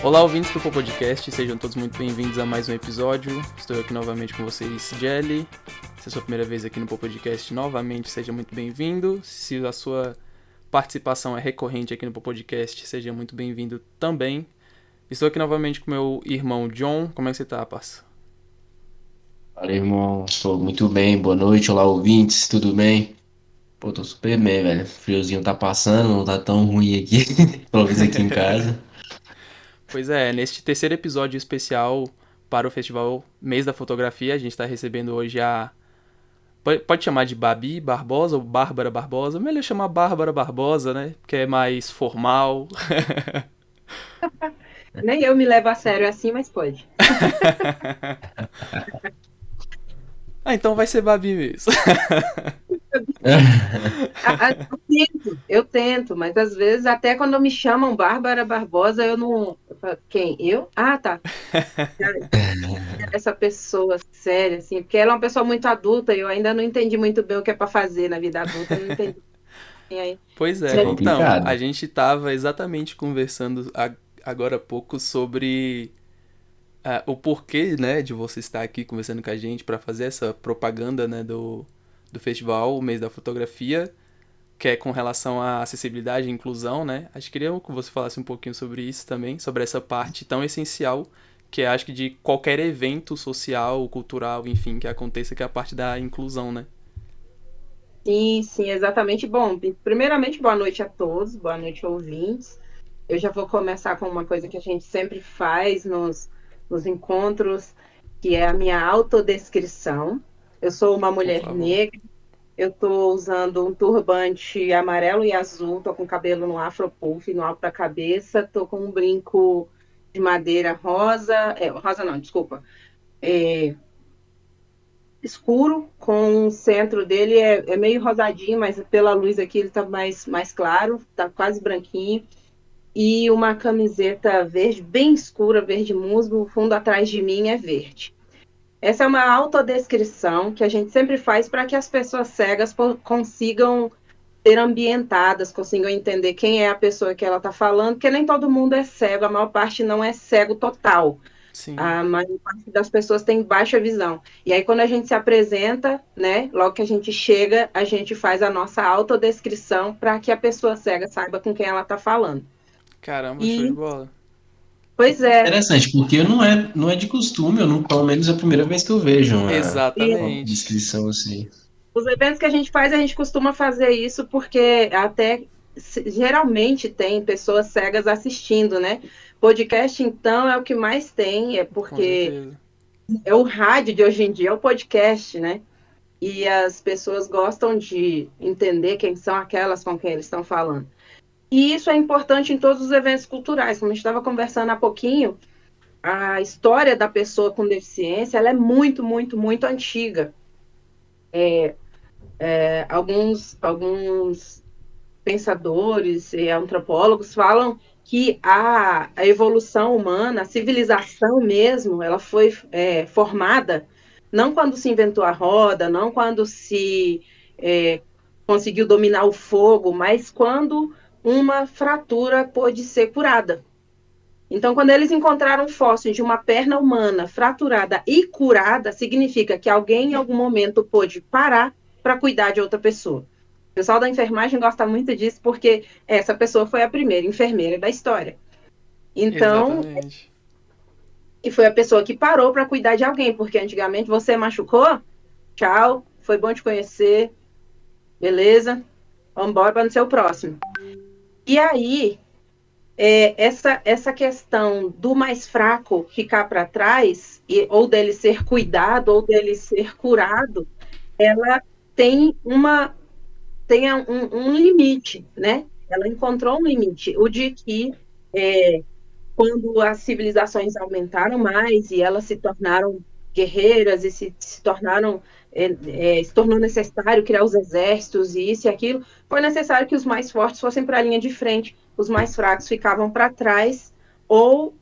Olá, ouvintes do Podcast, sejam todos muito bem-vindos a mais um episódio. Estou aqui novamente com vocês, Jelly. Se é a sua primeira vez aqui no Podcast, novamente seja muito bem-vindo. Se a sua participação é recorrente aqui no Podcast, seja muito bem-vindo também. Estou aqui novamente com meu irmão John. Como é que você tá, parça? Fala, irmão. Estou muito bem. Boa noite. Olá, ouvintes. Tudo bem? Pô, tô super bem, velho. Friozinho tá passando, não tá tão ruim aqui. Pelo menos aqui em casa. Pois é, neste terceiro episódio especial para o Festival Mês da Fotografia, a gente está recebendo hoje a... Pode chamar de Babi Barbosa ou Bárbara Barbosa? Melhor chamar Bárbara Barbosa, né? Porque é mais formal. Nem eu me levo a sério assim, mas pode. Ah, então vai ser Babi mesmo. Eu tento, mas às vezes, até quando me chamam Bárbara Barbosa, eu não. Eu falo, quem? Eu? Ah, tá. Essa pessoa séria, assim, porque ela é uma pessoa muito adulta e eu ainda não entendi muito bem o que é para fazer na vida adulta, não entendi. E aí, Pois É é, então, a complicado. gente tava exatamente conversando agora há pouco sobre o porquê, né, de você estar aqui conversando com a gente para fazer essa propaganda, né, do festival, o mês da fotografia, que é com relação à acessibilidade e inclusão, né? Acho que queria que você falasse um pouquinho sobre isso também, sobre essa parte tão essencial que é, acho que de qualquer evento social, cultural, enfim, que aconteça, que é a parte da inclusão, né? sim, exatamente. Bom, primeiramente, boa noite a todos, boa noite, ouvintes. Eu já vou começar com uma coisa que a gente sempre faz nos encontros, que é a minha autodescrição. Eu sou uma Por mulher favor. negra, eu estou usando um turbante amarelo e azul, estou com o cabelo no afro-puff, no alto da cabeça, estou com um brinco de madeira rosa, rosa não, desculpa, é, escuro, com o centro dele é meio rosadinho, mas pela luz aqui ele está mais claro, está quase branquinho. E uma camiseta verde, bem escura, verde musgo, o fundo atrás de mim é verde. Essa é uma autodescrição que a gente sempre faz para que as pessoas cegas consigam ser ambientadas, consigam entender quem é a pessoa que ela está falando, porque nem todo mundo é cego, a maior parte não é cego total. Sim. A maior parte das pessoas tem baixa visão. E aí, quando a gente se apresenta, né, logo que a gente chega, a gente faz a nossa autodescrição para que a pessoa cega saiba com quem ela está falando. Caramba, show de E, bola. pois é, Interessante, porque não é de costume, eu não, pelo menos é a primeira vez que eu vejo uma Exatamente. descrição assim. os eventos que a gente faz, a gente costuma fazer isso porque até geralmente tem pessoas cegas assistindo, né? Podcast, então, é o que mais tem, é Com porque certeza. é o rádio de hoje em dia, é o podcast, né? E as pessoas gostam de entender quem são aquelas com quem eles estão falando. E isso é importante em todos os eventos culturais. Como a gente estava conversando há pouquinho, a história da pessoa com deficiência ela é muito antiga. Alguns pensadores e antropólogos falam que a evolução humana, a civilização mesmo, ela foi formada não quando se inventou a roda, não quando se é, conseguiu dominar o fogo, mas quando uma fratura pôde ser curada. Então, quando eles encontraram fósseis de uma perna humana fraturada e curada, significa que alguém em algum momento pôde parar para cuidar de outra pessoa. O pessoal da enfermagem gosta muito disso porque essa pessoa foi a primeira enfermeira da história. Então, Exatamente. e foi a pessoa que parou para cuidar de alguém, porque antigamente você machucou, tchau, foi bom te conhecer, beleza, vamos embora para não ser o próximo. E aí, essa questão do mais fraco ficar para trás, ou dele ser cuidado, ou dele ser curado, ela tem um limite, né? Ela encontrou um limite, o de que quando as civilizações aumentaram mais e elas se tornaram guerreiras e se tornou necessário criar os exércitos e isso e aquilo, foi necessário que os mais fortes fossem para a linha de frente, os mais fracos ficavam para trás, ou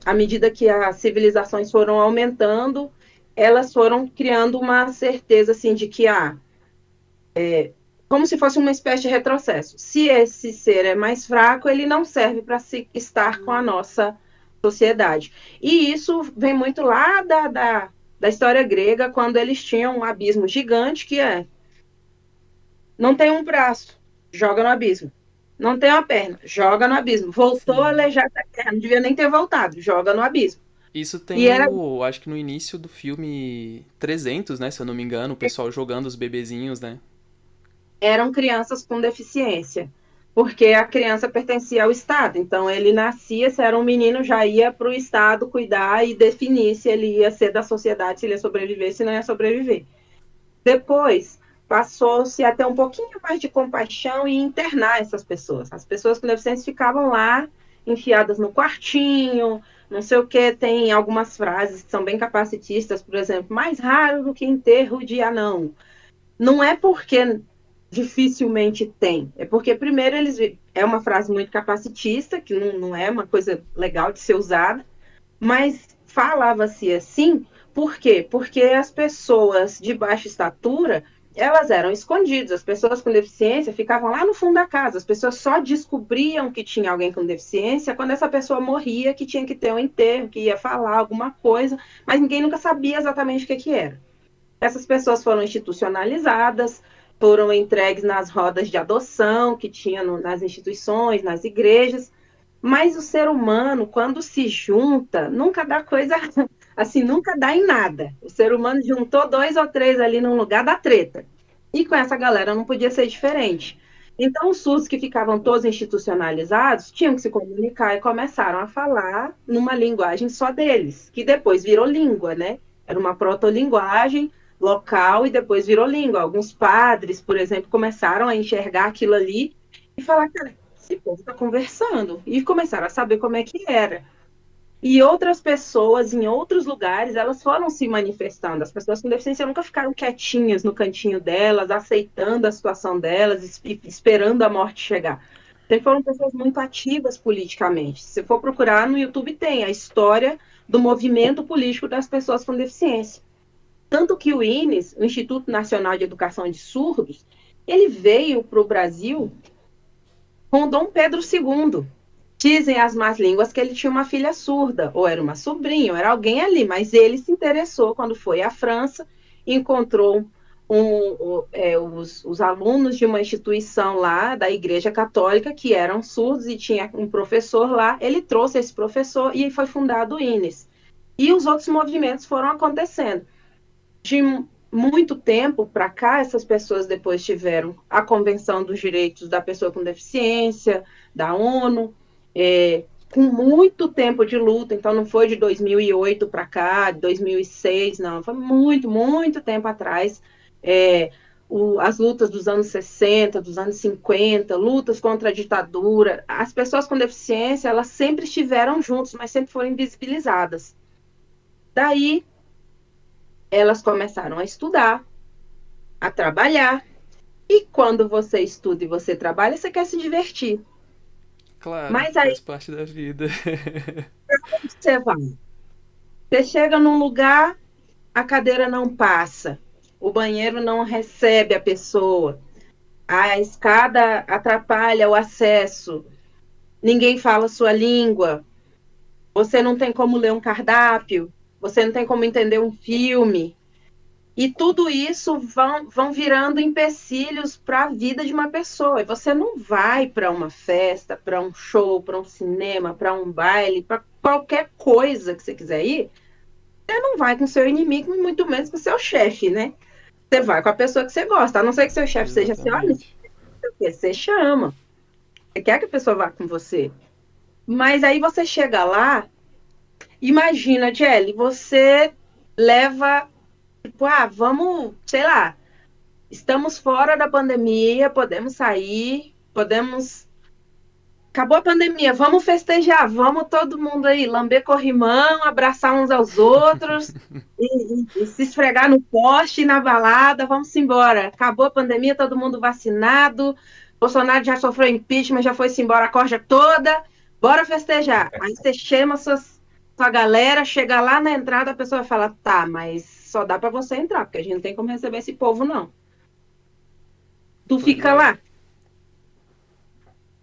à medida que as civilizações foram aumentando, elas foram criando uma certeza assim de que como se fosse uma espécie de retrocesso. Se esse ser é mais fraco, ele não serve para se estar com a nossa sociedade. E isso vem muito lá da história grega, quando eles tinham um abismo gigante, que é, não tem um braço, joga no abismo. Não tem uma perna, joga no abismo. Voltou a Sim. aleijada da terra, não devia nem ter voltado, joga no abismo. Isso tem E era, no, acho que no início do filme 300, né, se eu não me engano, o pessoal jogando os bebezinhos, né? eram crianças com deficiência, porque a criança pertencia ao Estado. Então, ele nascia, se era um menino, já ia para o Estado cuidar e definir se ele ia ser da sociedade, se ele ia sobreviver, se não ia sobreviver. Depois, passou-se a ter um pouquinho mais de compaixão e internar essas pessoas. As pessoas com deficiência ficavam lá, enfiadas no quartinho, não sei o que, tem algumas frases que são bem capacitistas, por exemplo, mais raro do que enterro de anão. Não é porque dificilmente tem, é porque, primeiro, é uma frase muito capacitista, que não é uma coisa legal de ser usada, mas falava-se assim, por quê? Porque as pessoas de baixa estatura, elas eram escondidas, as pessoas com deficiência ficavam lá no fundo da casa, as pessoas só descobriam que tinha alguém com deficiência quando essa pessoa morria, que tinha que ter um enterro, que ia falar alguma coisa, mas ninguém nunca sabia exatamente o que era. Essas pessoas foram institucionalizadas, foram entregues nas rodas de adoção que tinha nas instituições, nas igrejas, mas o ser humano, quando se junta, nunca dá coisa assim, nunca dá em nada. O ser humano juntou 2 ou 3 ali num lugar da treta. E com essa galera não podia ser diferente. Então, os SUS que ficavam todos institucionalizados tinham que se comunicar e começaram a falar numa linguagem só deles, que depois virou língua, né? Era uma protolinguagem local e depois virou língua. Alguns padres, por exemplo, começaram a enxergar aquilo ali e falar, cara, esse povo está conversando. E começaram a saber como é que era. E outras pessoas, em outros lugares, elas foram se manifestando. As pessoas com deficiência nunca ficaram quietinhas no cantinho delas, aceitando a situação delas, esperando a morte chegar. Sempre foram pessoas muito ativas politicamente. Se for procurar no YouTube, tem a história do movimento político das pessoas com deficiência. Tanto que o INES, o Instituto Nacional de Educação de Surdos, ele veio para o Brasil com Dom Pedro II. Dizem as más línguas que ele tinha uma filha surda, ou era uma sobrinha, ou era alguém ali, mas ele se interessou quando foi à França, encontrou os alunos de uma instituição lá, da Igreja Católica, que eram surdos, e tinha um professor lá, ele trouxe esse professor e foi fundado o INES. E os outros movimentos foram acontecendo. De muito tempo para cá, essas pessoas depois tiveram a Convenção dos Direitos da Pessoa com Deficiência, da ONU, com muito tempo de luta, então não foi de 2008 para cá, de 2006, não, foi muito, muito tempo atrás. As lutas dos anos 60, dos anos 50, lutas contra a ditadura, as pessoas com deficiência, elas sempre estiveram juntas, mas sempre foram invisibilizadas. Daí, elas começaram a estudar, a trabalhar, e quando você estuda e você trabalha, você quer se divertir. Claro, Mas aí faz parte da vida. você vai. Você chega num lugar, a cadeira não passa, o banheiro não recebe a pessoa, a escada atrapalha o acesso, ninguém fala a sua língua, você não tem como ler um cardápio, você não tem como entender um filme. E tudo isso vão virando empecilhos para a vida de uma pessoa. E você não vai para uma festa, para um show, para um cinema, para um baile, para qualquer coisa que você quiser ir. Você não vai com seu inimigo, e muito menos com seu chefe, né? Você vai com a pessoa que você gosta. A não ser que seu chefe seja assim, olha, Exatamente. você chama. Você quer que a pessoa vá com você. Mas aí você chega lá, imagina, Jelly, você leva, tipo, vamos, sei lá, estamos fora da pandemia, podemos sair, podemos. Acabou a pandemia, vamos festejar, vamos todo mundo aí, lamber corrimão, abraçar uns aos outros e se esfregar no poste, na balada, vamos embora. Acabou a pandemia, todo mundo vacinado, Bolsonaro já sofreu impeachment, já foi-se embora a corja toda, bora festejar. Aí você chama sua galera, chega lá na entrada, a pessoa fala, tá, mas só dá para você entrar, porque a gente não tem como receber esse povo, não. tu Pois fica é. lá,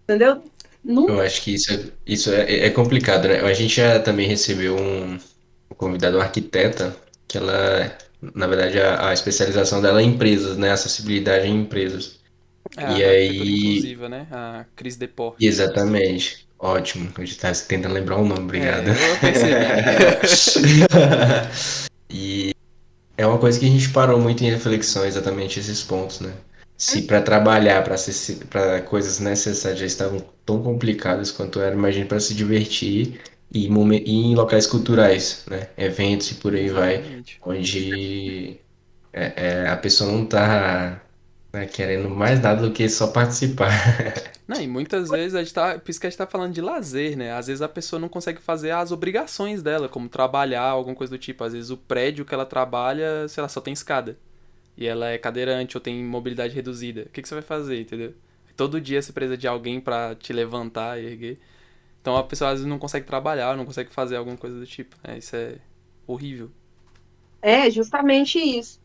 entendeu? Eu Nunca. acho que isso é complicado, né? A gente já também recebeu um convidado, uma arquiteta, que ela, na verdade, a especialização dela é em empresas, né? Acessibilidade em empresas. É, E a arquitetura aí, inclusiva, né? A Cris Deporte. exatamente. Ótimo. A gente tá tentando lembrar o nome, obrigado. É, eu percebi. É uma coisa que a gente parou muito em reflexão, exatamente esses pontos, né? Se para trabalhar, para coisas necessárias já estavam tão complicadas quanto era, imagine para se divertir e em locais culturais, né? Eventos e por aí vai, Exatamente. onde a pessoa não tá, né, querendo mais nada do que só participar. Não, e muitas vezes a gente tá. Por isso que a gente tá falando de lazer, né? Às vezes a pessoa não consegue fazer as obrigações dela, como trabalhar, alguma coisa do tipo. Às vezes o prédio que ela trabalha, sei lá, só tem escada. E ela é cadeirante ou tem mobilidade reduzida. O que você vai fazer, entendeu? Todo dia você precisa de alguém pra te levantar e erguer. Então a pessoa às vezes não consegue trabalhar, não consegue fazer alguma coisa do tipo. Isso é horrível. É justamente isso.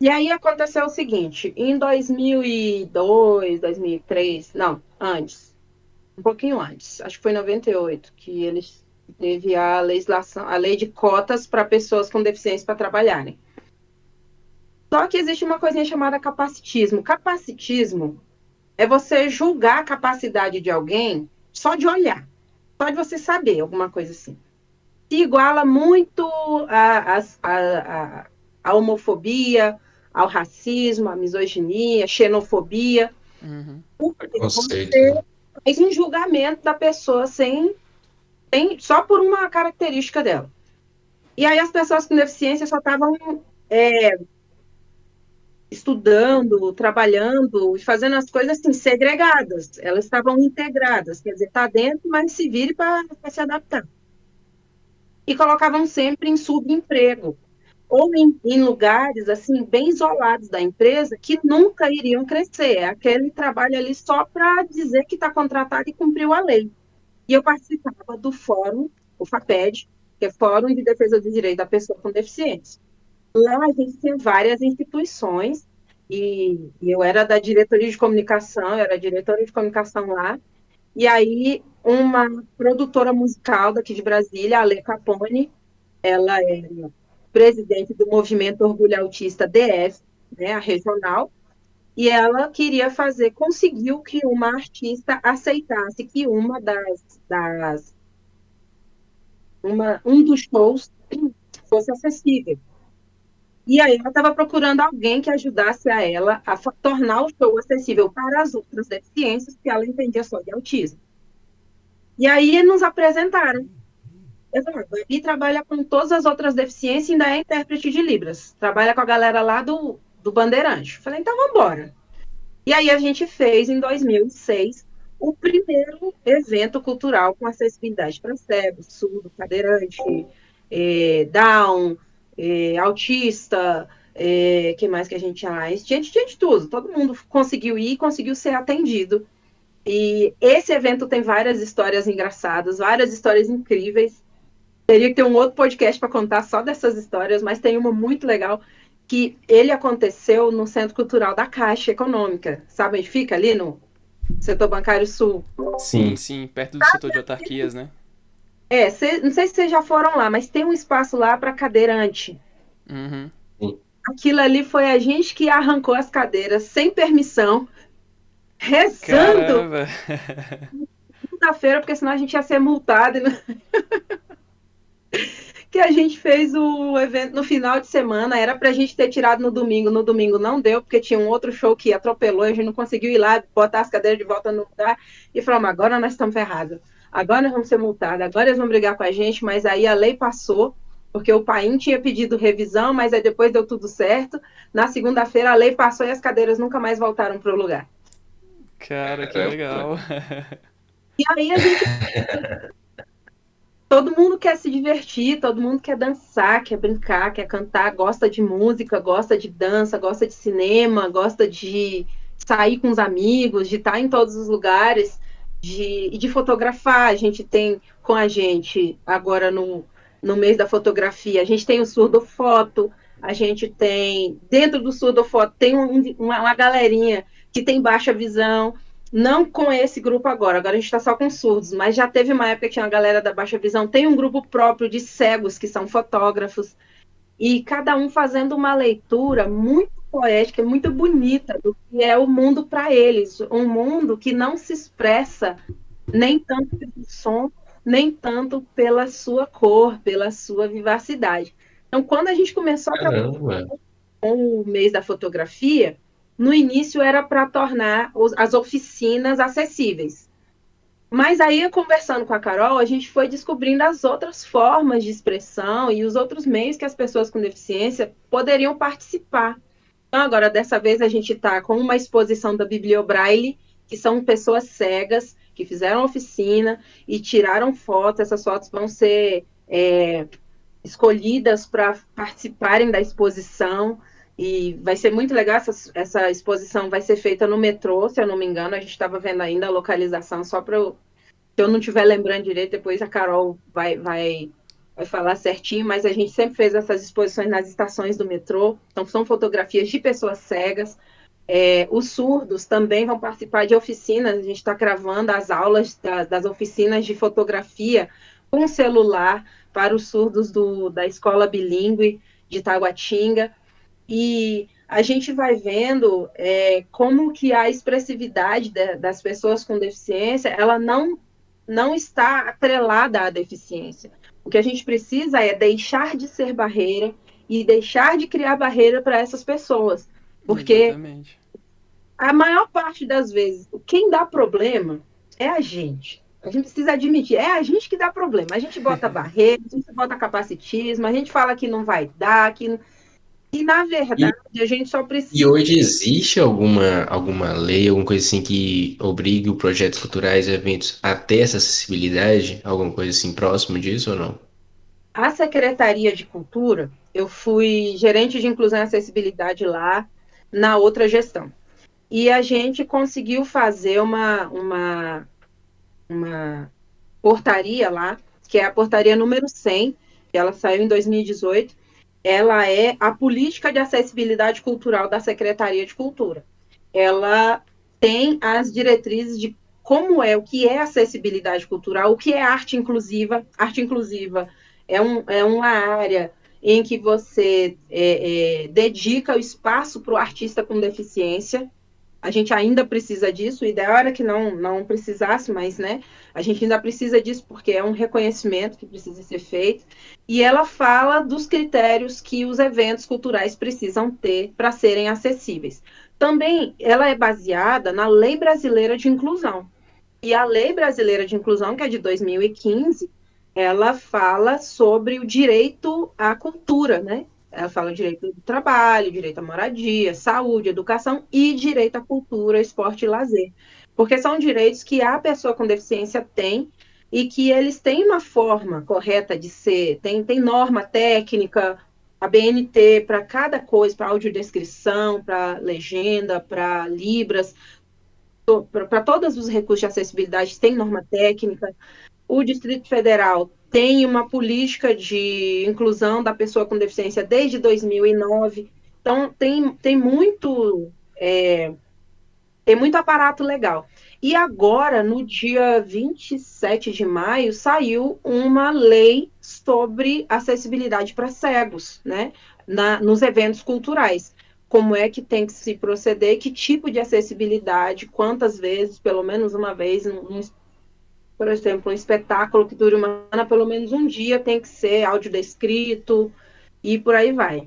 E aí aconteceu o seguinte, em 2002, 2003, não, antes, um pouquinho antes, acho que foi em 98, que eles teve a legislação, a lei de cotas para pessoas com deficiência para trabalharem. Só que existe uma coisinha chamada capacitismo. Capacitismo é você julgar a capacidade de alguém só de olhar, só de você saber alguma coisa assim. Se iguala muito à homofobia, ao racismo, à misoginia, xenofobia. Uhum. Porque Conceito, você né? faz um julgamento da pessoa só por uma característica dela. E aí as pessoas com deficiência só estavam estudando, trabalhando e fazendo as coisas assim, segregadas. Elas estavam integradas, quer dizer, está dentro, mas se vire para se adaptar. E colocavam sempre em subemprego, ou em lugares assim bem isolados da empresa que nunca iriam crescer. É aquele trabalho ali só para dizer que está contratado e cumpriu a lei. E eu participava do fórum, o FAPED, que é Fórum de Defesa do Direito da Pessoa com Deficiência. Lá a gente tinha várias instituições e eu era da diretoria de comunicação, eu era diretora de comunicação lá. E aí uma produtora musical daqui de Brasília, a Ale Capone, ela é presidente do Movimento Orgulho Autista DF, né, a regional, e ela queria conseguiu que uma artista aceitasse que um dos shows fosse acessível. E aí ela estava procurando alguém que ajudasse a ela a tornar o show acessível para as outras deficiências, que ela entendia só de autismo. E aí nos apresentaram. Eu falei, a Gabi trabalha com todas as outras deficiências e ainda é intérprete de Libras. Trabalha com a galera lá do Bandeirante. Eu falei, então vamos embora. E aí a gente fez, em 2006, o primeiro evento cultural com acessibilidade para cegos, surdo, cadeirante, Down, autista, que mais que a gente tinha lá? Tinha de tudo, todo mundo conseguiu ir, conseguiu ser atendido. E esse evento tem várias histórias engraçadas, várias histórias incríveis. Teria que ter um outro podcast para contar só dessas histórias, mas tem uma muito legal que ele aconteceu no Centro Cultural da Caixa Econômica. Sabe onde fica? Ali no Setor Bancário Sul. Sim, Sim. sim, perto do setor de autarquias, né? Não sei se vocês já foram lá, mas tem um espaço lá para cadeirante. Uhum. Aquilo ali foi a gente que arrancou as cadeiras sem permissão, rezando Caramba! quinta-feira, porque senão a gente ia ser multado. Que a gente fez o evento no final de semana, era pra gente ter tirado no domingo não deu, porque tinha um outro show que atropelou, a gente não conseguiu ir lá, botar as cadeiras de volta no lugar, e falamos, agora nós estamos ferrados, agora nós vamos ser multados, agora eles vão brigar com a gente, mas aí a lei passou, porque o Paim tinha pedido revisão, mas aí depois deu tudo certo, na segunda-feira a lei passou e as cadeiras nunca mais voltaram para o lugar. Cara, que Caramba. legal. E aí a gente todo mundo quer se divertir, todo mundo quer dançar, quer brincar, quer cantar, gosta de música, gosta de dança, gosta de cinema, gosta de sair com os amigos, de estar em todos os lugares, de fotografar. A gente tem com a gente, agora no mês da fotografia, a gente tem o Surdofoto, a gente tem, dentro do Surdofoto, tem uma galerinha que tem baixa visão, não com esse grupo agora a gente está só com surdos, mas já teve uma época que tinha uma galera da baixa visão, tem um grupo próprio de cegos, que são fotógrafos, e cada um fazendo uma leitura muito poética, muito bonita do que é o mundo para eles, um mundo que não se expressa nem tanto pelo som, nem tanto pela sua cor, pela sua vivacidade. Então, quando a gente começou a trabalhar Caramba. com o mês da fotografia, no início era para tornar as oficinas acessíveis. Mas aí, conversando com a Carol, a gente foi descobrindo as outras formas de expressão e os outros meios que as pessoas com deficiência poderiam participar. Então, agora, dessa vez, a gente está com uma exposição da Bibliobraille, que são pessoas cegas que fizeram oficina e tiraram fotos. Essas fotos vão ser escolhidas para participarem da exposição. E vai ser muito legal. Essa exposição vai ser feita no metrô, se eu não me engano. A gente estava vendo ainda a localização, só para eu, se eu não estiver lembrando direito, depois a Carol vai falar certinho, mas a gente sempre fez essas exposições nas estações do metrô, então são fotografias de pessoas cegas. Os surdos também vão participar de oficinas, a gente está gravando as aulas das oficinas de fotografia com celular para os surdos da escola bilíngue de Taguatinga, e a gente vai vendo como que a expressividade das pessoas com deficiência, ela não está atrelada à deficiência. O que a gente precisa é deixar de ser barreira e deixar de criar barreira para essas pessoas. Porque Exatamente. a maior parte das vezes, quem dá problema é a gente. A gente precisa admitir, é a gente que dá problema. A gente bota barreira, a gente bota capacitismo, a gente fala que não vai dar, e na E, verdade a gente só e precisa. hoje existe alguma lei, alguma coisa assim que obrigue os projetos culturais e eventos a ter essa acessibilidade? Alguma coisa assim próximo disso ou não? A Secretaria de Cultura, eu fui gerente de inclusão e acessibilidade lá na outra gestão. E a gente conseguiu fazer uma portaria lá, que é a portaria número 100, que ela saiu em 2018. Ela é a política de acessibilidade cultural da Secretaria de Cultura. Ela tem as diretrizes de como o que é acessibilidade cultural, o que é arte inclusiva. Arte inclusiva é uma área em que você dedica o espaço para o artista com deficiência. A gente ainda precisa disso, o ideal era que não precisasse, mas né, a gente ainda precisa disso porque é um reconhecimento que precisa ser feito. E ela fala dos critérios que os eventos culturais precisam ter para serem acessíveis. Também ela é baseada na Lei Brasileira de Inclusão. E a Lei Brasileira de Inclusão, que é de 2015, ela fala sobre o direito à cultura, né? Ela fala direito do trabalho, direito à moradia, saúde, educação e direito à cultura, esporte e lazer. Porque são direitos que a pessoa com deficiência tem e que eles têm uma forma correta de ser, tem norma técnica, a BNT para cada coisa, para audiodescrição, para legenda, para libras, para todos os recursos de acessibilidade tem norma técnica. O Distrito Federal tem uma política de inclusão da pessoa com deficiência desde 2009. Então, tem muito aparato legal. E agora, no dia 27 de maio, saiu uma lei sobre acessibilidade para cegos, né? Nos eventos culturais. Como é que tem que se proceder, que tipo de acessibilidade, quantas vezes, pelo menos uma vez, por exemplo, um espetáculo que dure uma semana, pelo menos um dia tem que ser audiodescrito e por aí vai.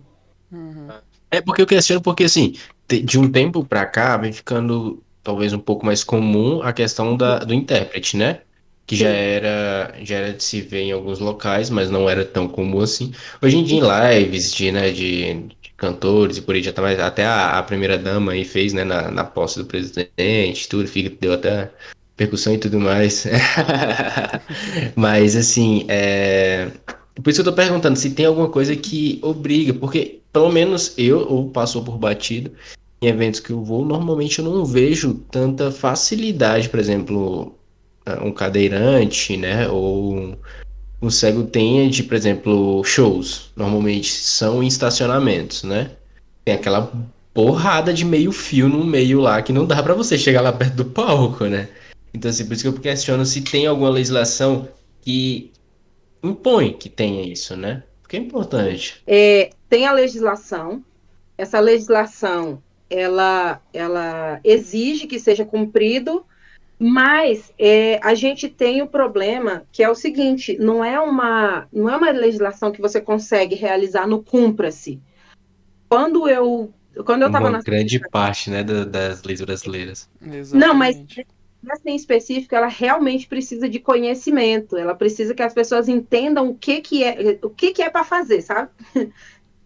Uhum. É porque eu questiono, porque assim, de um tempo pra cá vem ficando talvez um pouco mais comum a questão do intérprete, né? Que já Sim. era de se ver em alguns locais, mas não era tão comum assim. Hoje em dia, em lives de cantores e por aí já tá mais. Até a primeira dama aí fez, né, na posse do presidente, tudo, deu até percussão e tudo mais. Mas assim, por isso que eu tô perguntando se tem alguma coisa que obriga, porque pelo menos eu, ou passou por batido, em eventos que eu vou, normalmente eu não vejo tanta facilidade, por exemplo, um cadeirante, né, ou um cego tenha de, por exemplo, shows, normalmente são em estacionamentos, né? Tem aquela porrada de meio fio no meio lá, que não dá pra você chegar lá perto do palco, né? Então, assim, por isso que eu questiono se tem alguma legislação que impõe que tenha isso, né? Porque é importante. Tem a legislação, essa legislação ela exige que seja cumprido, mas a gente tem o problema que é o seguinte, não é uma legislação que você consegue realizar no cumpra-se. Quando eu estava Uma na... grande parte, né, das leis brasileiras. Não, mas Exatamente. essa em específico, ela realmente precisa de conhecimento, ela precisa que as pessoas entendam o que é para fazer, sabe?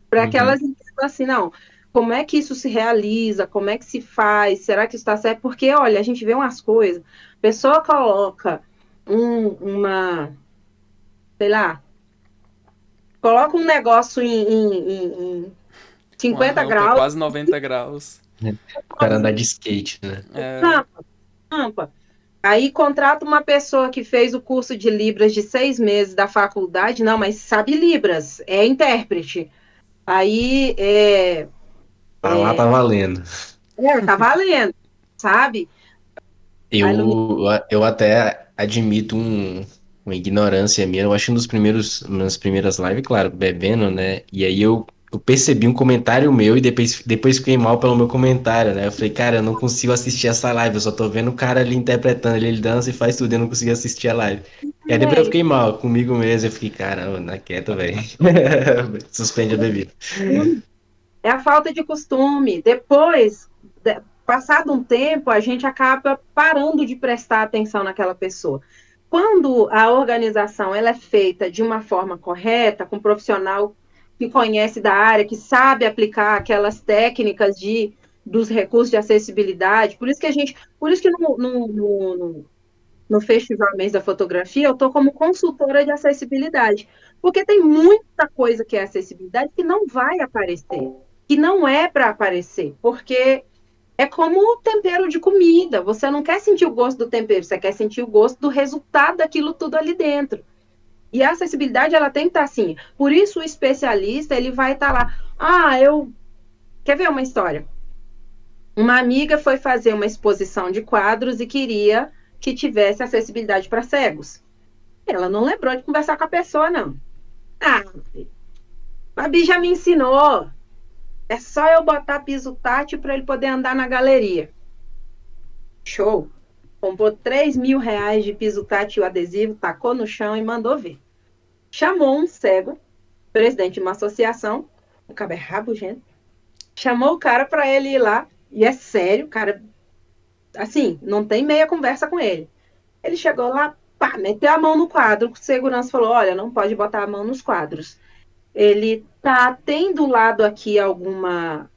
Para que Uhum. elas entendam assim, não, como é que isso se realiza, como é que se faz, será que isso está certo? Porque, olha, a gente vê umas coisas, a pessoa coloca sei lá, coloca um negócio em Uma 50 rampa graus, quase 90 graus. O cara andar de skate, né? É, rampa, rampa. Aí contrata uma pessoa que fez o curso de Libras de 6 meses da faculdade, não, mas sabe Libras, é intérprete. Aí Tá lá, tá valendo. tá valendo, sabe? A ilumina... Eu até admito uma ignorância minha. Eu acho que nas primeiras lives, claro, bebendo, né? E aí eu percebi um comentário meu e depois fiquei mal pelo meu comentário, né? Eu falei, cara, eu não consigo assistir essa live, eu só tô vendo o cara ali interpretando, ele dança e faz tudo, eu não consigo assistir a live. E aí depois eu fiquei mal comigo mesmo, eu fiquei, caramba, não é quieto, velho. Suspende a bebida. É a falta de costume. Depois, passado um tempo, a gente acaba parando de prestar atenção naquela pessoa. Quando a organização ela é feita de uma forma correta, com um profissional que conhece da área, que sabe aplicar aquelas técnicas dos recursos de acessibilidade, por isso que no Festival Mês da Fotografia, eu estou como consultora de acessibilidade, porque tem muita coisa que é acessibilidade que não vai aparecer, que não é para aparecer, porque é como o tempero de comida, você não quer sentir o gosto do tempero, você quer sentir o gosto do resultado daquilo tudo ali dentro. E a acessibilidade, ela tem que estar assim. Por isso, o especialista, ele vai estar lá. Quer ver uma história? Uma amiga foi fazer uma exposição de quadros e queria que tivesse acessibilidade para cegos. Ela não lembrou de conversar com a pessoa, não. Ah, a Bi já me ensinou. É só eu botar piso tátil para ele poder andar na galeria. Show. Comprou R$ 3.000 de piso tátil adesivo, tacou no chão e mandou ver. Chamou um cego, presidente de uma associação, o cara é rabugento, chamou o cara para ele ir lá, e é sério, o cara, assim, não tem meia conversa com ele. Ele chegou lá, pá, meteu a mão no quadro, o segurança falou, olha, não pode botar a mão nos quadros. Tem do lado aqui alguma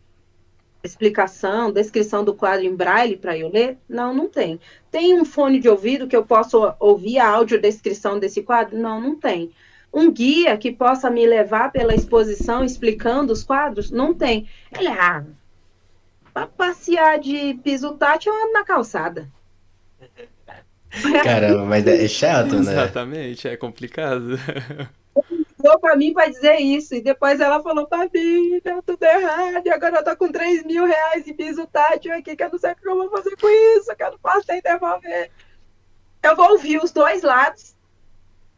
explicação, descrição do quadro em braille para eu ler? Não, não tem. Tem um fone de ouvido que eu possa ouvir a audiodescrição desse quadro? Não, não tem. Um guia que possa me levar pela exposição explicando os quadros? Não tem. Ele, para passear de piso tátil, eu ando na calçada. Caramba, mas é chato, né? exatamente, é complicado. Falou para mim para dizer isso, e depois ela falou para mim, deu tudo errado, e agora eu tô com R$ 3.000 de piso tátil aqui, que eu não sei o que eu vou fazer com isso, que eu não posso nem devolver. Eu vou ouvir os dois lados.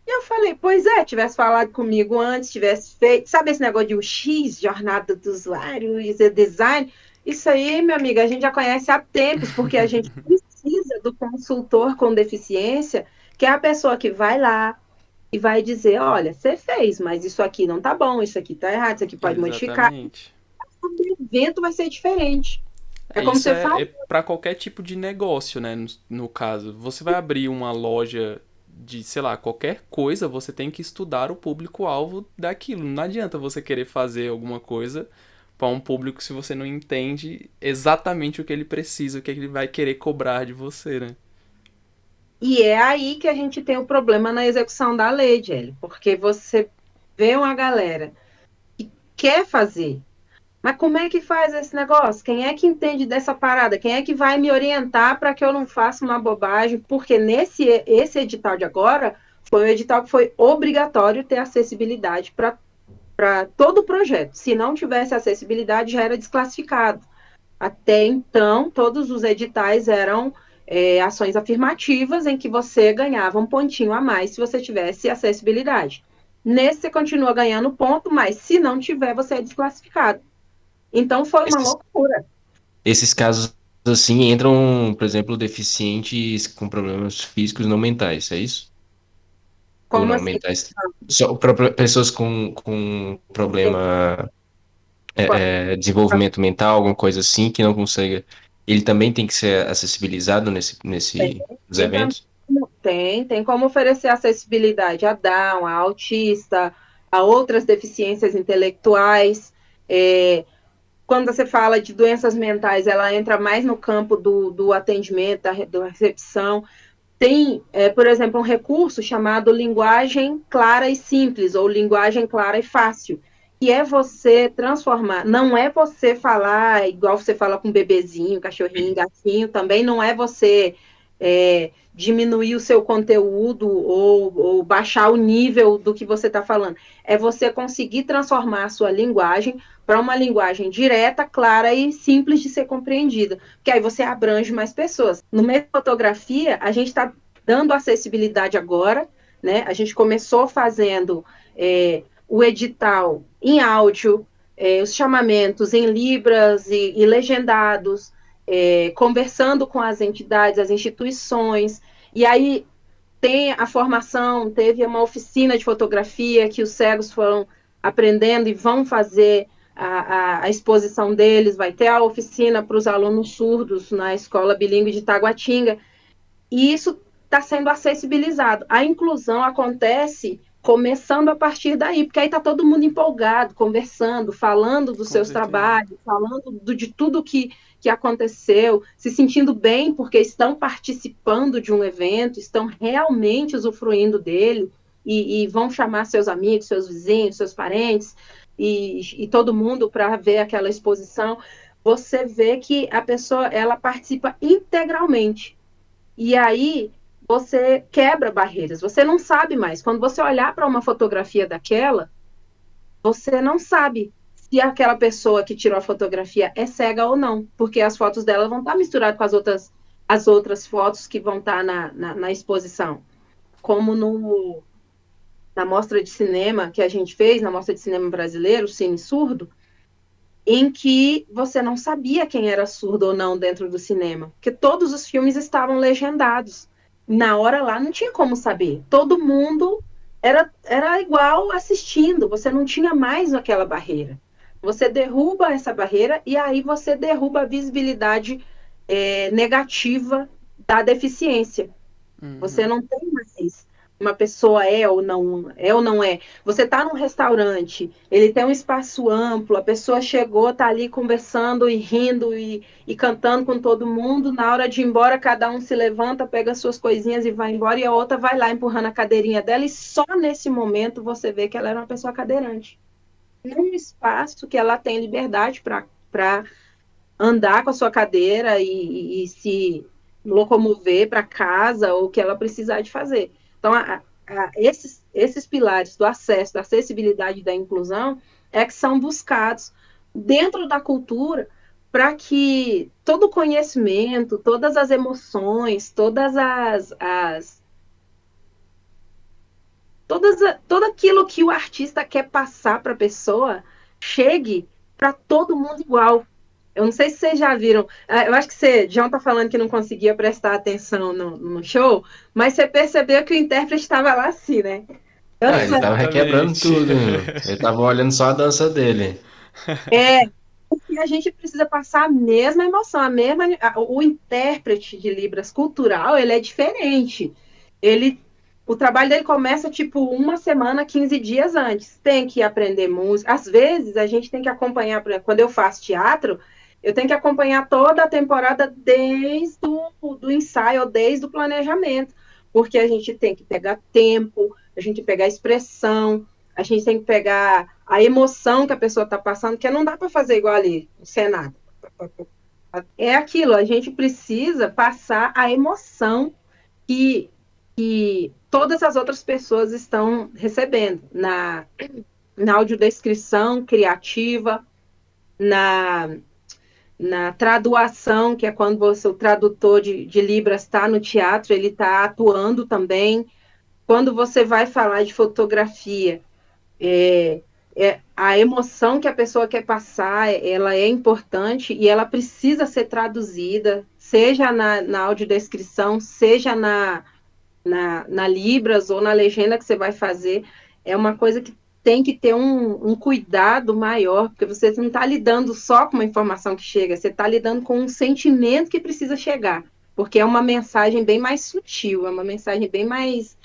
E eu falei, pois tivesse falado comigo antes, tivesse feito, sabe esse negócio de UX, jornada do usuário, user design? Isso aí, minha amiga, a gente já conhece há tempos, porque a gente precisa do consultor com deficiência, que é a pessoa que vai lá e vai dizer, olha, você fez, mas isso aqui não tá bom, isso aqui tá errado, isso aqui pode modificar. Exatamente. O evento vai ser diferente. É como Isso você fala, é para qualquer tipo de negócio, né? No caso, você vai abrir uma loja de, sei lá, qualquer coisa, você tem que estudar o público-alvo daquilo. Não adianta você querer fazer alguma coisa para um público se você não entende exatamente o que ele precisa, o que ele vai querer cobrar de você, né? e é aí que a gente tem o problema na execução da lei, Jelly, porque você vê uma galera que quer fazer, mas como é que faz esse negócio? Quem é que entende dessa parada? Quem é que vai me orientar para que eu não faça uma bobagem? Porque esse edital de agora foi um edital que foi obrigatório ter acessibilidade para todo o projeto. Se não tivesse acessibilidade, já era desclassificado. Até então, todos os editais eram ações afirmativas em que você ganhava um pontinho a mais se você tivesse acessibilidade. Nesse, você continua ganhando ponto, mas se não tiver, você é desclassificado. Então, foi uma Esses, loucura. esses casos, assim, entram, por exemplo, deficientes com problemas físicos não mentais, é isso? Ou Como não, assim? mentais? Só pessoas com problema, desenvolvimento mental, alguma coisa assim, que não consegue. Ele também tem que ser acessibilizado nos Tem, também, eventos? tem como oferecer acessibilidade a Down, a autista, a outras deficiências intelectuais. Quando você fala de doenças mentais, ela entra mais no campo do atendimento, da recepção. Tem, por exemplo, um recurso chamado linguagem clara e simples, ou linguagem clara e fácil, que é você transformar, não é você falar igual você fala com bebezinho, cachorrinho, gatinho, também não é você diminuir o seu conteúdo ou baixar o nível do que você está falando. É você conseguir transformar a sua linguagem para uma linguagem direta, clara e simples de ser compreendida, porque aí você abrange mais pessoas. No meio da fotografia, a gente está dando acessibilidade agora, né? A gente começou fazendo o edital em áudio, os chamamentos em libras e legendados, conversando com as entidades, as instituições, e aí tem a formação, teve uma oficina de fotografia que os cegos foram aprendendo e vão fazer a exposição deles, vai ter a oficina para os alunos surdos na escola bilíngue de Taguatinga, e isso está sendo acessibilizado. A inclusão acontece começando a partir daí, porque aí está todo mundo empolgado, conversando, falando dos Com seus certeza. trabalhos, falando de tudo que aconteceu, se sentindo bem porque estão participando de um evento, estão realmente usufruindo dele e vão chamar seus amigos, seus vizinhos, seus parentes e todo mundo para ver aquela exposição. Você vê que a pessoa ela participa integralmente. E aí você quebra barreiras. Você não sabe mais. Quando você olhar para uma fotografia daquela, você não sabe se aquela pessoa que tirou a fotografia é cega ou não, porque as fotos dela vão estar misturadas com as outras fotos que vão estar na exposição. Como na mostra de cinema que a gente fez, na mostra de cinema brasileiro, Cine Surdo, em que você não sabia quem era surdo ou não dentro do cinema, porque todos os filmes estavam legendados. Na hora lá não tinha como saber. Todo mundo era igual assistindo, você não tinha mais aquela barreira. Você derruba essa barreira e aí você derruba a visibilidade negativa da deficiência. Você Uhum. não tem mais uma pessoa é ou não é. Você está num restaurante, ele tem um espaço amplo, a pessoa chegou, está ali conversando e rindo e cantando com todo mundo. Na hora de ir embora, cada um se levanta, pega suas coisinhas e vai embora, e a outra vai lá empurrando a cadeirinha dela, e só nesse momento você vê que ela era uma pessoa cadeirante. Num espaço que ela tem liberdade para andar com a sua cadeira e se locomover para casa ou o que ela precisar de fazer. Então, esses pilares do acesso, da acessibilidade e da inclusão é que são buscados dentro da cultura para que todo o conhecimento, todas as emoções, tudo aquilo que o artista quer passar para a pessoa chegue para todo mundo igual. Eu não sei se vocês já viram. Eu acho que você, João, tá falando que não conseguia prestar atenção no show, mas você percebeu que o intérprete estava lá assim, né? Ah, ele tava requebrando Exatamente. tudo, meu. Eu tava olhando só a dança dele. E a gente precisa passar a mesma emoção, o intérprete de Libras cultural, ele é diferente. Ele, o trabalho dele começa tipo uma semana, 15 dias antes. Tem que aprender música. Às vezes a gente tem que acompanhar, quando eu faço teatro, eu tenho que acompanhar toda a temporada desde do ensaio, desde o planejamento, porque a gente tem que pegar tempo, a gente tem que pegar expressão, a gente tem que pegar a emoção que a pessoa está passando, que não dá para fazer igual ali, no Senado. É aquilo, a gente precisa passar a emoção que todas as outras pessoas estão recebendo na audiodescrição criativa, na, na traduação, que é quando o tradutor de Libras está no teatro, ele está atuando também. Quando você vai falar de fotografia, a emoção que a pessoa quer passar, ela é importante e ela precisa ser traduzida, seja na audiodescrição, seja na Libras ou na legenda que você vai fazer. É uma coisa que tem que ter um cuidado maior, porque você não está lidando só com uma informação que chega, você está lidando com um sentimento que precisa chegar, porque é uma mensagem bem mais sutil, é uma mensagem bem mais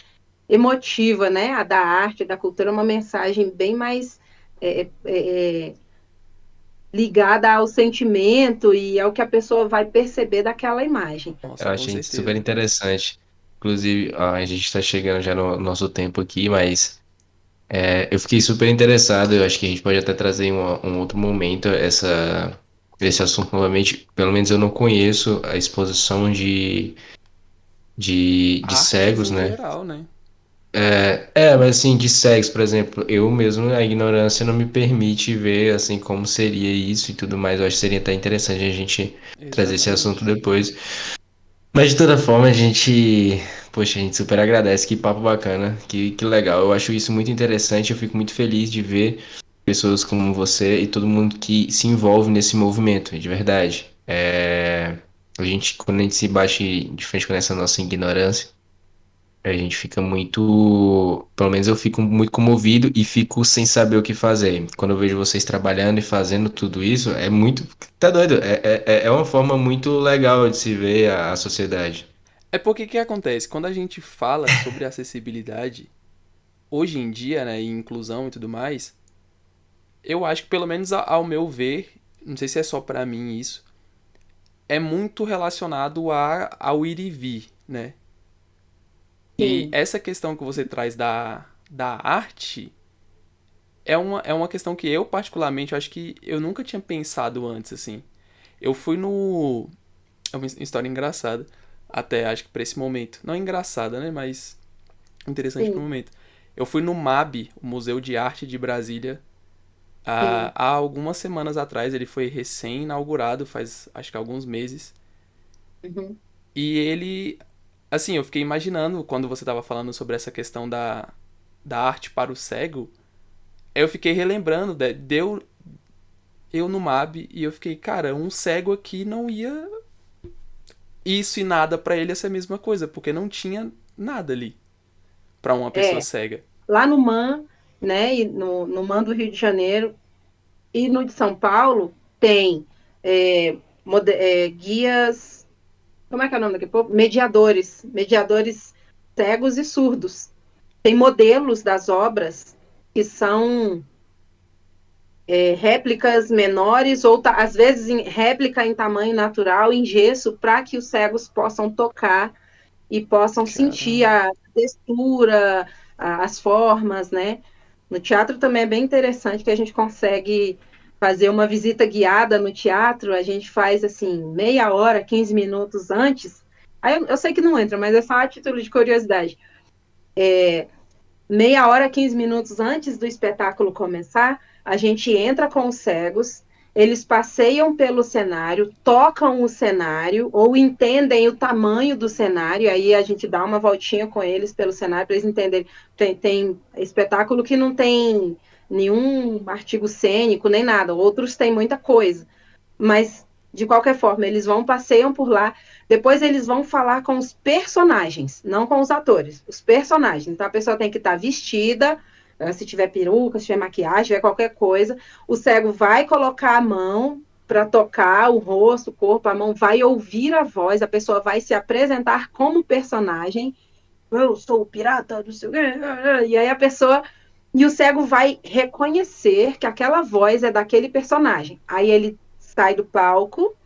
emotiva, né? A da arte, da cultura, é uma mensagem bem mais ligada ao sentimento e ao que a pessoa vai perceber daquela imagem. Eu Nossa, com achei super certeza. interessante. Inclusive, a gente está chegando já no nosso tempo aqui, mas eu fiquei super interessado. Eu acho que a gente pode até trazer em um outro momento esse assunto novamente. Pelo menos eu não conheço a exposição de Artes cegos, em né? geral, né? Mas assim, de cegos, por exemplo, eu mesmo, a ignorância não me permite ver, assim, como seria isso e tudo mais. Eu acho que seria até interessante a gente trazer esse assunto Exatamente. depois. Mas de toda forma, poxa, a gente super agradece, que papo bacana, que legal. Eu acho isso muito interessante, eu fico muito feliz de ver pessoas como você e todo mundo que se envolve nesse movimento, de verdade. Quando a gente se bate de frente com essa nossa ignorância, a gente fica muito, pelo menos eu fico muito comovido e fico sem saber o que fazer. Quando eu vejo vocês trabalhando e fazendo tudo isso, é muito, tá doido, é uma forma muito legal de se ver a sociedade. É porque o que acontece? Quando a gente fala sobre acessibilidade, hoje em dia, né, e inclusão e tudo mais, eu acho que pelo menos ao meu ver, não sei se é só pra mim isso, é muito relacionado ao ir e vir, né? E Sim, essa questão que você traz da arte é uma questão que eu, particularmente, eu acho que eu nunca tinha pensado antes, assim. Eu fui no. É uma história engraçada, até acho que pra esse momento. Não engraçada, né? Mas interessante pro sim, momento. Eu fui no MAB, o Museu de Arte de Brasília, sim. há algumas semanas atrás. Ele foi recém-inaugurado, faz acho que alguns meses. Uhum. E ele. Assim, eu fiquei imaginando quando você tava falando sobre essa questão da arte para o cego. Eu fiquei relembrando, deu eu no MAB e eu fiquei, cara, um cego aqui não ia. Isso e nada pra ele ia ser a mesma coisa, porque não tinha nada ali pra uma pessoa É, cega. lá no MAN, né, e no MAN do Rio de Janeiro e no de São Paulo, tem guias, como é que é o nome daqui a pouco? Mediadores cegos e surdos. Tem modelos das obras que são réplicas menores ou às vezes réplica em tamanho natural, em gesso, para que os cegos possam tocar e possam sentir Caramba. a textura, as formas, né? No teatro também é bem interessante que a gente consegue fazer uma visita guiada no teatro, a gente faz assim, meia hora, 15 minutos antes. Aí eu sei que não entra, mas é só a título de curiosidade. Meia hora, 15 minutos antes do espetáculo começar, a gente entra com os cegos, eles passeiam pelo cenário, tocam o cenário ou entendem o tamanho do cenário, aí a gente dá uma voltinha com eles pelo cenário para eles entenderem. Tem espetáculo que não tem nenhum artigo cênico nem nada, outros têm muita coisa, mas de qualquer forma, eles vão, passeiam por lá, depois eles vão falar com os personagens, não com os atores, os personagens. Então a pessoa tem que estar vestida, se tiver peruca, se tiver maquiagem, se tiver qualquer coisa, o cego vai colocar a mão para tocar o rosto, o corpo, a mão vai ouvir a voz, a pessoa vai se apresentar como personagem. Eu sou o pirata, não sei o quê. E aí a pessoa. E o cego vai reconhecer que aquela voz é daquele personagem. Aí ele sai do palco,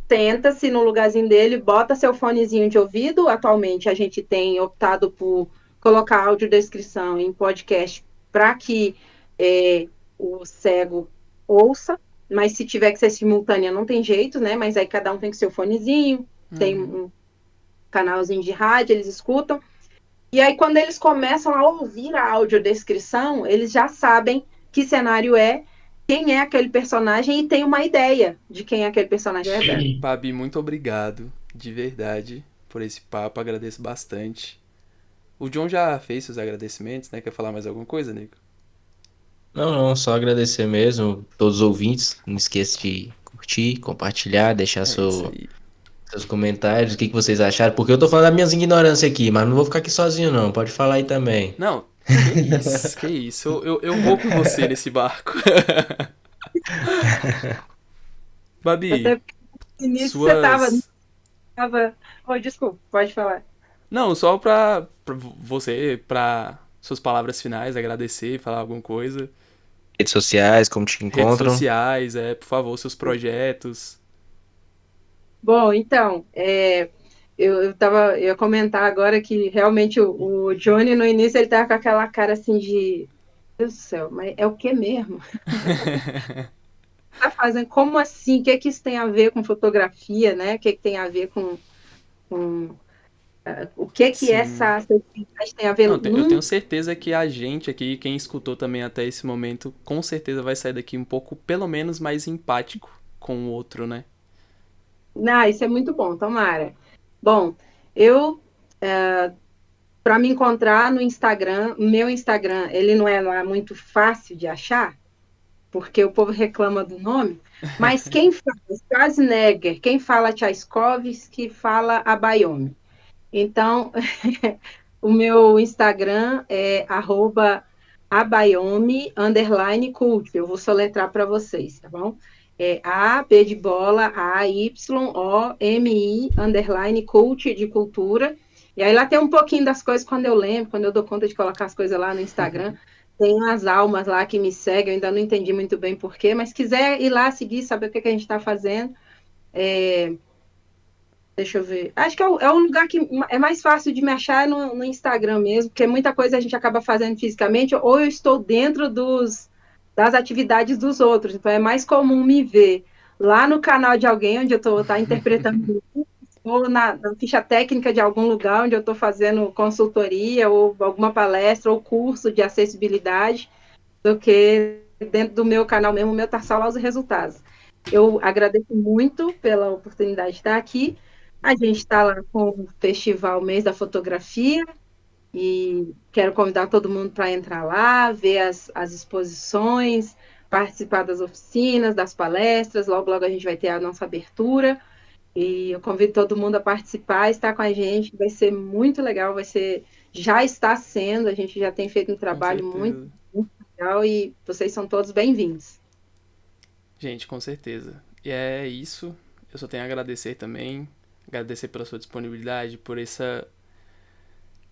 senta-se no lugarzinho dele, bota seu fonezinho de ouvido. Atualmente a gente tem optado por colocar audiodescrição em podcast para que o cego ouça, mas se tiver que ser simultânea não tem jeito, né? Mas aí cada um tem que seu fonezinho, tem Uhum. um canalzinho de rádio, eles escutam. E aí, quando eles começam a ouvir a audiodescrição, eles já sabem que cenário é quem é aquele personagem e tem uma ideia de quem é aquele personagem de verdade. Babi, muito obrigado, de verdade, por esse papo, agradeço bastante. O John já fez seus agradecimentos, né? Quer falar mais alguma coisa, Nico? Não, não, só agradecer mesmo todos os ouvintes. Não esqueça de curtir, compartilhar, deixar É isso aí. seus comentários, o que vocês acharam, porque eu tô falando das minhas ignorâncias aqui, mas não vou ficar aqui sozinho não, pode falar aí também. Não, que isso, que isso. Eu vou com você nesse barco. Até Babi, porque no início você suas. tava... Oh, desculpa, pode falar. Não, só pra você, pra suas palavras finais, agradecer, falar alguma coisa. Redes sociais, como te Redes encontram? sociais, por favor, seus projetos. Bom, então, eu ia comentar agora que realmente o Johnny no início ele tava com aquela cara assim de Deus do céu, mas é o que mesmo? Tá fazendo? Como assim? O que é que isso tem a ver com fotografia, né? O que é que tem a ver com o que é que Sim. essa atividade tem a ver? Não, eu tenho certeza que a gente aqui, quem escutou também até esse momento, com certeza vai sair daqui um pouco, pelo menos, mais empático com o outro, né? Não, isso é muito bom, tomara. Bom, eu para me encontrar no Instagram, meu Instagram, ele não é lá muito fácil de achar, porque o povo reclama do nome, mas quem fala Schwarzenegger, quem fala Tchaikovsky, fala Abayomi. Então, o meu Instagram é @abayomi_cult. Eu vou soletrar para vocês, tá bom? É A, B de bola, A, Y, O, M, I, underline, cult de cultura. E aí lá tem um pouquinho das coisas quando eu lembro, quando eu dou conta de colocar as coisas lá no Instagram. Tem umas almas lá que me seguem, eu ainda não entendi muito bem porquê, mas quiser ir lá seguir, saber o que a gente está fazendo, deixa eu ver. Acho que é o lugar que é mais fácil de me achar no Instagram mesmo, porque muita coisa a gente acaba fazendo fisicamente, ou eu estou dentro das atividades dos outros, então é mais comum me ver lá no canal de alguém, onde eu estou interpretando, ou na ficha técnica de algum lugar, onde eu estou fazendo consultoria, ou alguma palestra, ou curso de acessibilidade, do que dentro do meu canal mesmo, o meu tá só lá os resultados. Eu agradeço muito pela oportunidade de estar aqui. A gente está lá com o Festival Mês da Fotografia e quero convidar todo mundo para entrar lá, ver as exposições, participar das oficinas, das palestras. Logo, logo a gente vai ter a nossa abertura. E eu convido todo mundo a participar, estar com a gente. Vai ser muito legal, já está sendo. A gente já tem feito um Com trabalho muito, certeza. muito legal e vocês são todos bem-vindos. Gente, com certeza. E é isso. Eu só tenho a agradecer também. Agradecer pela sua disponibilidade, por essa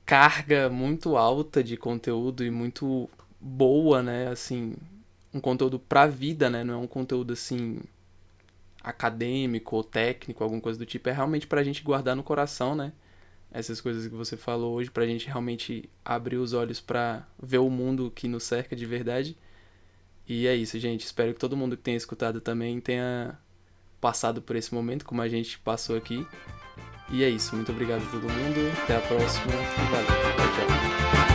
carga muito alta de conteúdo e muito boa, né? Assim, um conteúdo pra vida, né? Não é um conteúdo assim acadêmico ou técnico, alguma coisa do tipo. É realmente pra gente guardar no coração, né? Essas coisas que você falou hoje, pra gente realmente abrir os olhos pra ver o mundo que nos cerca de verdade. E é isso, gente. Espero que todo mundo que tenha escutado também tenha passado por esse momento, como a gente passou aqui. E é isso. Muito obrigado a todo mundo. Até a próxima. E valeu. Tchau, tchau.